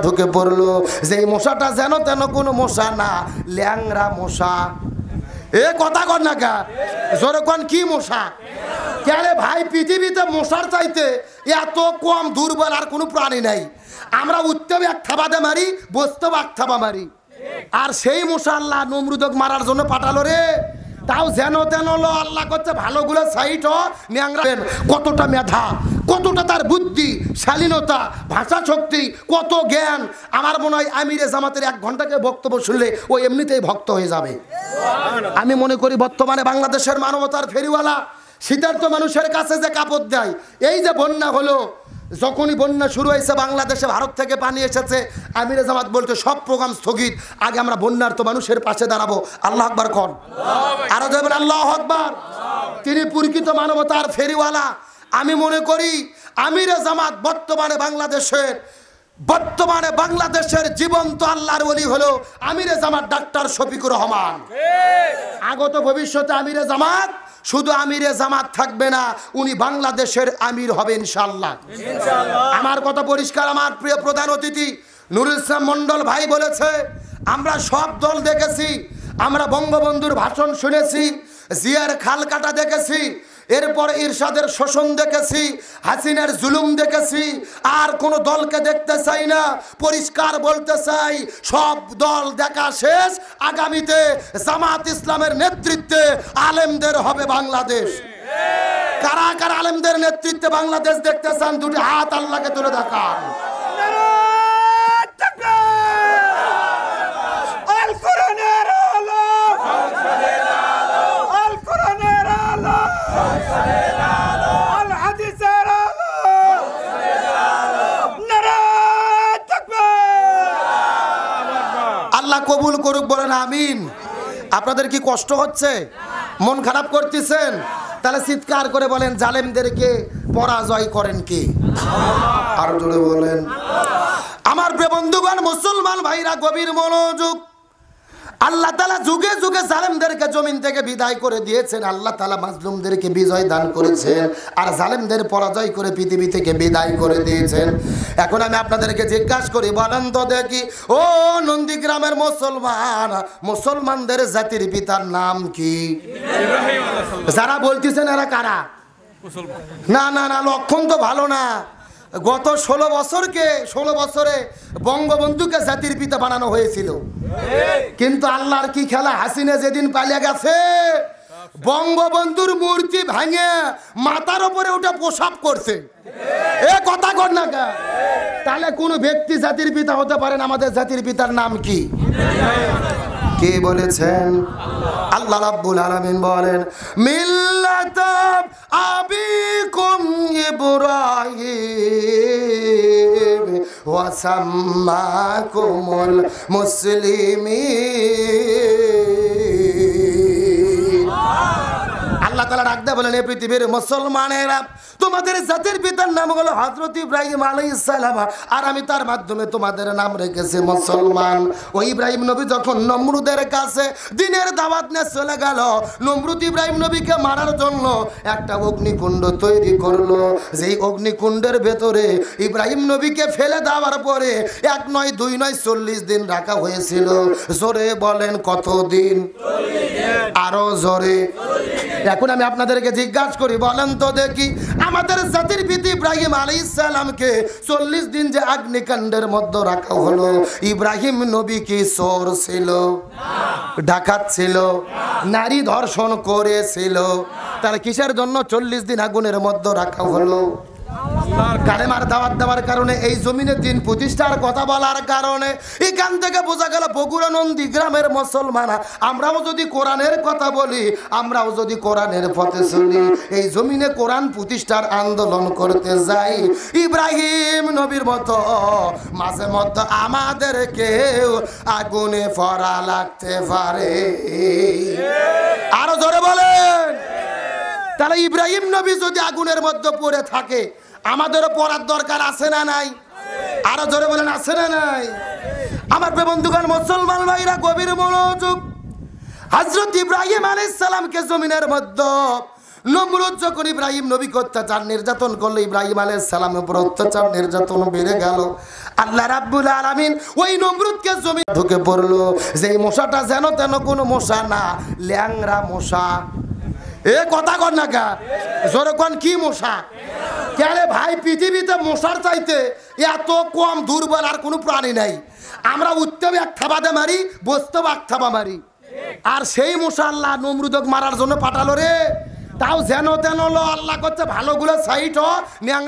ঢুকে পড়লো। যেই মশাটা যেন তেন কোনো মশা না, ল্যাংরা মশা। এ কথা কর না কা, জোরে কোন কি মশা? কেরে ভাই, পৃথিবীতে মশার চাইতে এত কম দুর্বল আর কোনো প্রাণী নাই। আমরা উঠতেও এক থাবাতে মারি, বসতেও এক থাবা মারি। আর সেই মশা আল্লাহ নমরুদক মারার জন্য পাঠালো রে। তাও যেন তেন আল্লাহ করছে ভালোগুলো সাইট ন্যাংরা। কতটা মেধা, কতটা তার বুদ্ধি, শালীনতা, ভাষা শক্তি, কত জ্ঞান। আমার মনে হয় আমিরে জামাতের 1 ঘন্টাকে বক্তব্য শুনলে ও এমনিতেই ভক্ত হয়ে যাবে। আমি মনে করি বর্তমানে বাংলাদেশের মানবতার ফেরিওয়ালা শীতার্থ মানুষের কাছে যে কাপড় দেয়, এই যে বন্যা হলো, যখনই বন্যা শুরু হয়েছে বাংলাদেশে ভারত থেকে পানি এসেছে, আমিরে জামাত বলতে সব প্রোগ্রাম স্থগিত, আগে আমরা বন্যার তো মানুষের পাশে দাঁড়াবো। আল্লাহ আকবার কন, আরো যাবেন আল্লাহ আকবার। তিনি প্রকৃত মানবতার ফেরিওয়ালা। আমি মনে করি আমিরে জামাত বর্তমানে বাংলাদেশের জীবন্ত আল্লাহর ওলি হলো আমিরে জামাত ডাক্তার শফিকুর রহমান। আগত ভবিষ্যতে আমিরে জামাত শুধু আমিরে জামাত থাকবে না, উনি বাংলাদেশের আমির হবে ইনশাআল্লাহ। আমার কথা পরিষ্কার। আমার প্রিয় প্রধান অতিথি নুরুল ইসলাম মন্ডল ভাই বলেছে, আমরা সব দল দেখেছি, আমরা বঙ্গবন্ধুর ভাষণ শুনেছি, জিয়ার খাল কাটা দেখেছি, এরপর ইরশাদের শোষণ দেখেছি, হাসিনার জুলুম দেখেছি, আর কোন দলকে দেখতে চাই না। পরিষ্কার বলতে চাই, সব দল দেখা শেষ। আগামীতে জামাত ইসলামের নেতৃত্বে আলেমদের হবে বাংলাদেশ। কারা কারা আলেমদের নেতৃত্বে বাংলাদেশ দেখতে চান? দুটি হাত আল্লাহকে তুলে দেখান। আল্লাহ কবুল করুক, বলেন আমিন। আপনাদের কি কষ্ট হচ্ছে? মন খারাপ করতেছেন? তাহলে চিৎকার করে বলেন, জালেমদেরকে পরাজয় করেন কি? আরো জোরে বলেন। আমার প্রিয় বন্ধুগণ, মুসলমান ভাইরা, গভীর মনোযোগ। আল্লাহ তাআলা যুগে যুগে জালেমদেরকে জমিন থেকে বিদায় করে দিয়েছেন। আল্লাহ তাআলা মাজলুমদেরকে বিজয় দান করেছেন, আর জালেমদের পরাজয় করে পৃথিবী থেকে বিদায় করে দিয়েছেন। এখন আমি আপনাদেরকে জিজ্ঞাসা করি, বলেন তো দেখি, ও নন্দীগ্রামের মুসলমানদের জাতির পিতার নাম কি? যারা বলতেছেন এরা কারা? না না না, লক্ষণ তো ভালো না। গত 16 বছরে বঙ্গবন্ধুকে জাতির পিতা বানানো হয়েছিল, কিন্তু আল্লাহর কি খেলা, হাসিনা যেদিন পালিয়ে গেছে বঙ্গবন্ধুর মূর্তি ভাঙে মাথার উপরে ওটা প্রসাব করছে। এ কথা কর না কা? তাহলে কোন ব্যক্তি জাতির পিতা হতে পারেন? আমাদের জাতির পিতার নাম কি? কে বলেছেন? আল্লাহ রাব্বুল আলামিন বলেন, মিল্লাতাব আবিকুম ইব্রাহিম ওয়া সাম্মাকুমুল মুসলিমিন। আল্লাহ তাআলা ডাকতে বলেন, এই পৃথিবীর মুসলমানেরা, তোমাদের জাতির পিতার নাম হলো হযরত ইব্রাহিম আলাইহিস সালাম, আর আমি তার মাধ্যমে তোমাদের নাম রেখেছি মুসলমান। ওই ইব্রাহিম নবী যখন নমরুদের কাছে দিনের দাওয়াত নিয়ে চলে গেল, নমরুদ ইব্রাহিম নবীকে মারার জন্য একটা অগ্নিকুণ্ড তৈরি করলো। যেই অগ্নিকুণ্ডের ভেতরে ইব্রাহিম নবীকে ফেলে দেওয়ার পরে 1 নয় 2 নয় 40 দিন রাখা হয়েছিল। জোরে বলেন কতদিন? আরো জোরে। এখন আমি আপনাদেরকে জিজ্ঞাসা করি, বলেন তো দেখি, আমাদের জাতির পিতা ইব্রাহিম আলাইহিস সালামকে 40 দিন যে অগ্নিকাণ্ডের মধ্যে রাখা হলো, ইব্রাহিম নবী কি চোর ছিল? ডাকাত ছিল? নারী ধর্ষণ করেছিল? তার কিসের জন্য 40 দিন আগুনের মধ্যে রাখা হলো? কালেমার দাওয়াত দেওয়ার কারণে, এই জমিনে দিন প্রতিষ্ঠার কথা বলার কারণে। এখান থেকে বোঝা গেল বগুড়া নন্দীগ্রামের মুসলমান, আমরাও যদি কোরআনের কথা বলি, আমরাও যদি কোরআনের পথে চলি, এই জমিনে কোরআন প্রতিষ্ঠার আন্দোলন করতে যাই, ইব্রাহিম নবীর মতো মাঝে মধ্যে আমাদেরকেও আগুনে পড়া লাগতে পারে। আরো জোরে বলেন। তাহলে ইব্রাহিম নবী যদি আগুনের মধ্যে পড়ে থাকে, আমাদেরও পড়ার দরকার আছে না নাই? আরো জোরে বলেন, আছে না নাই? আমার বন্ধুগণ, মুসলমান ভাইরা, গভীর মনোযোগ। হযরত ইব্রাহিম আলাইহিস সালামকে জমিনের মধ্যে নমরুদ যখন ইব্রাহিম নবীকে অত্যাচার নির্যাতন করলো, ইব্রাহিম আলাইহিস সালামের উপর অত্যাচার নির্যাতন বেড়ে গেল। আল্লাহ রাব্বুল আলামিন ওই নমরুদকে জমি ঢুকে পড়লো, যে এই মশাটা যেন তেন কোনো মশা না, ল্যাংরা মশা। এ কথা কর না কা, জোরে কোন কি মশা? কেন ভাই, পৃথিবীতে মশার চাইতে এত কম দুর্বল আর কোনো প্রাণী নাই। আমরা উঠতেও এক থাবাতে মারি, বসতেও এক থাবা মারি, আর সেই মশা আল্লাহ নমরুদক মারার জন্য পাঠালো রে। তাও যেন তেন আল্লাহ করছে ভালোগুলো সাইট হ, ন্যাংরা